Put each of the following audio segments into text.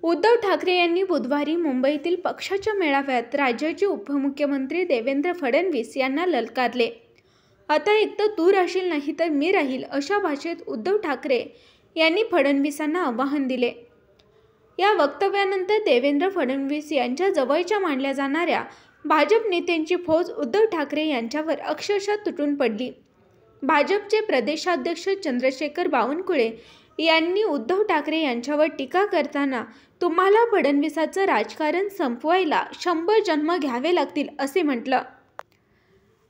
उद्धव ठाकरे यांनी बुधवारी मुंबईतील पक्षाच्या मेळाव्यात राज्याचे उपमुख्यमंत्री देवेंद्र फडणवीस यांना ललकारले. आता एकतर तू राहशील नाही तर मी राहील अशा भाषेत उद्धव ठाकरे यांनी फडणवीसांना आव्हान दिले. या वक्तव्यानंतर देवेंद्र फडणवीस यांच्या जवळच्या मानल्या जाणाऱ्या भाजप नेत्यांची फौज उद्धव ठाकरे यांच्यावर अक्षरशः तुटून पडली. भाजपचे प्रदेशाध्यक्ष चंद्रशेखर बावनकुळे यांनी उद्धव ठाकरे यांच्यावर टीका करताना तुम्हाला फडणवीसाचं राजकारण संपवायला 100 जन्म घ्यावे लागतील असे म्हटलं.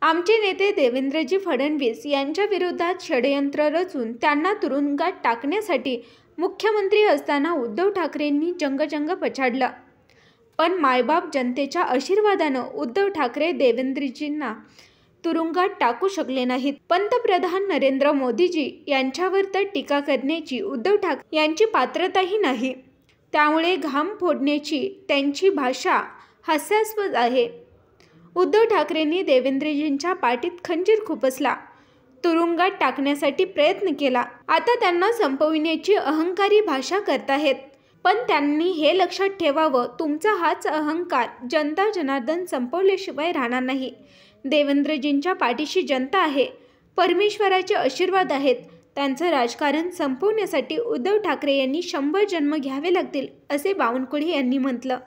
आमचे नेते देवेंद्रजी फडणवीस यांच्या विरोधात षडयंत्र रचून त्यांना तुरुंगात टाकण्यासाठी मुख्यमंत्री असताना उद्धव ठाकरेंनी जंगजंग पछाडला. पण मायबाप जनतेच्या आशीर्वादानं उद्धव ठाकरे देवेंद्रजींना तुरुंगात टाकू शकले नाहीत. पंतप्रधान नरेंद्र मोदीजी यांच्यावर तर टीका करण्याची उद्धव ठाकरे यांची पात्रताही नाही. त्यामुळे घाम फोडण्याची त्यांची भाषा हास्यास्पद आहे. उद्धव ठाकरेंनी देवेंद्रजींच्या पाठीत खंजीर खुपसला, तुरुंगात टाकण्यासाठी प्रयत्न केला. आता त्यांना संपविण्याची अहंकारी भाषा करताहेत. पण त्यांनी हे लक्षात ठेवावं, तुमचा हाच अहंकार जनता जनार्दन संपवल्याशिवाय राहणार नाही. देवेंद्रजींच्या पाठीशी जनता आहे, परमेश्वराचे आशीर्वाद आहेत. त्यांचं राजकारण संपवण्यासाठी उद्धव ठाकरे यांनी 100 जन्म घ्यावे लागतील असे बावनकुळे यांनी म्हटलं.